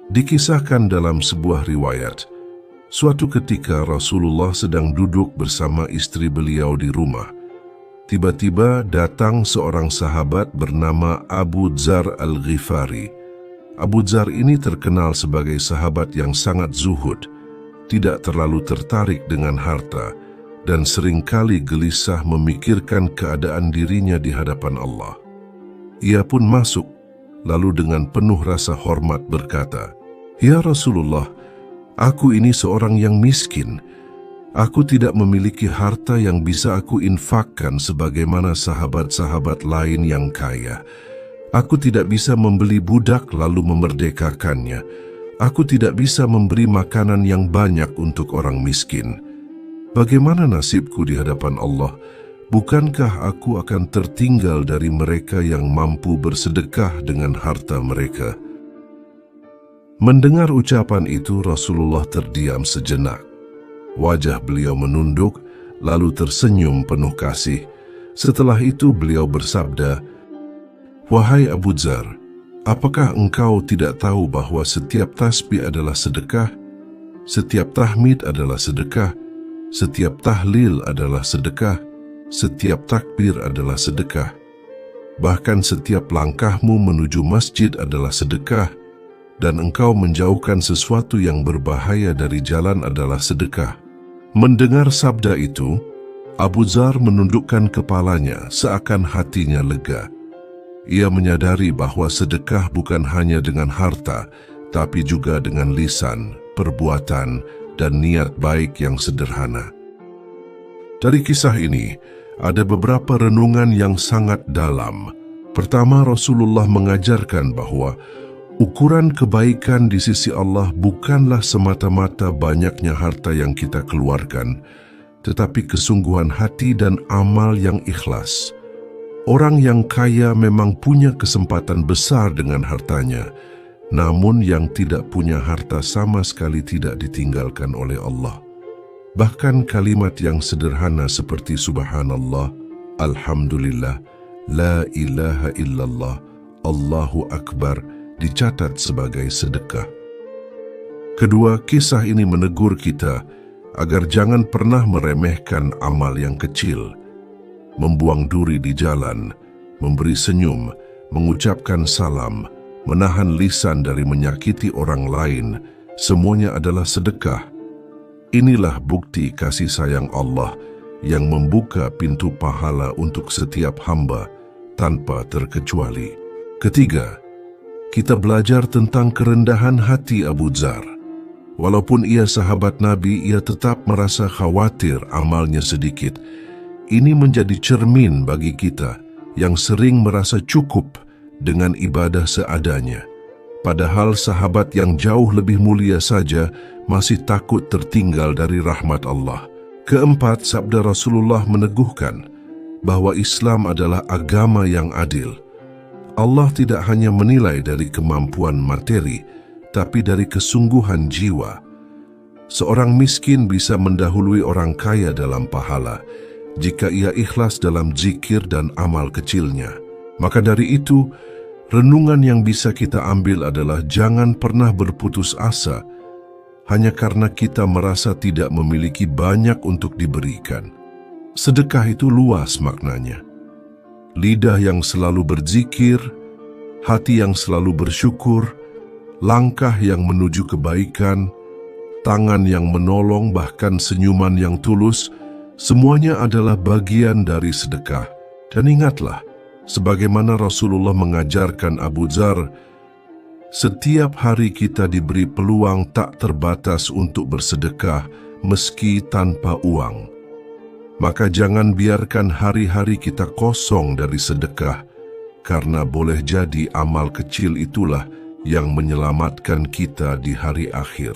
Dikisahkan dalam sebuah riwayat, suatu ketika Rasulullah sedang duduk bersama istri beliau di rumah. Tiba-tiba datang seorang sahabat bernama Abu Dzar Al-Ghifari. Abu Dzar ini terkenal sebagai sahabat yang sangat zuhud, tidak terlalu tertarik dengan harta, dan seringkali gelisah memikirkan keadaan dirinya di hadapan Allah. Ia pun masuk, lalu dengan penuh rasa hormat berkata, "Ya Rasulullah, aku ini seorang yang miskin. Aku tidak memiliki harta yang bisa aku infakkan sebagaimana sahabat-sahabat lain yang kaya. Aku tidak bisa membeli budak lalu memerdekakannya. Aku tidak bisa memberi makanan yang banyak untuk orang miskin. Bagaimana nasibku di hadapan Allah? Bukankah aku akan tertinggal dari mereka yang mampu bersedekah dengan harta mereka?" Mendengar ucapan itu, Rasulullah terdiam sejenak. Wajah beliau menunduk, lalu tersenyum penuh kasih. Setelah itu beliau bersabda, "Wahai Abu Dzar, apakah engkau tidak tahu bahwa setiap tasbih adalah sedekah, setiap tahmid adalah sedekah, setiap tahlil adalah sedekah, setiap takbir adalah sedekah. Bahkan setiap langkahmu menuju masjid adalah sedekah, dan engkau menjauhkan sesuatu yang berbahaya dari jalan adalah sedekah." Mendengar sabda itu, Abu Dzar menundukkan kepalanya seakan hatinya lega. Ia menyadari bahwa sedekah bukan hanya dengan harta, tapi juga dengan lisan, perbuatan, dan niat baik yang sederhana. Dari kisah ini, ada beberapa renungan yang sangat dalam. Pertama, Rasulullah mengajarkan bahwa ukuran kebaikan di sisi Allah bukanlah semata-mata banyaknya harta yang kita keluarkan, tetapi kesungguhan hati dan amal yang ikhlas. Orang yang kaya memang punya kesempatan besar dengan hartanya, namun yang tidak punya harta sama sekali tidak ditinggalkan oleh Allah. Bahkan kalimat yang sederhana seperti Subhanallah, Alhamdulillah, La ilaha illallah, Allahu Akbar dicatat sebagai sedekah. Kedua, kisah ini menegur kita agar jangan pernah meremehkan amal yang kecil. Membuang duri di jalan, memberi senyum, mengucapkan salam, menahan lisan dari menyakiti orang lain, semuanya adalah sedekah. Inilah bukti kasih sayang Allah yang membuka pintu pahala untuk setiap hamba tanpa terkecuali. Ketiga, kita belajar tentang kerendahan hati Abu Dzar. Walaupun ia sahabat Nabi, ia tetap merasa khawatir amalnya sedikit. Ini menjadi cermin bagi kita yang sering merasa cukup dengan ibadah seadanya. Padahal sahabat yang jauh lebih mulia saja masih takut tertinggal dari rahmat Allah. Keempat, sabda Rasulullah meneguhkan bahwa Islam adalah agama yang adil. Allah tidak hanya menilai dari kemampuan materi, tapi dari kesungguhan jiwa. Seorang miskin bisa mendahului orang kaya dalam pahala jika ia ikhlas dalam zikir dan amal kecilnya. Maka dari itu, renungan yang bisa kita ambil adalah jangan pernah berputus asa hanya karena kita merasa tidak memiliki banyak untuk diberikan. Sedekah itu luas maknanya. Lidah yang selalu berzikir, hati yang selalu bersyukur, langkah yang menuju kebaikan, tangan yang menolong, bahkan senyuman yang tulus, semuanya adalah bagian dari sedekah. Dan ingatlah, sebagaimana Rasulullah mengajarkan Abu Dzar, setiap hari kita diberi peluang tak terbatas untuk bersedekah meski tanpa uang. Maka jangan biarkan hari-hari kita kosong dari sedekah, karena boleh jadi amal kecil itulah yang menyelamatkan kita di hari akhir.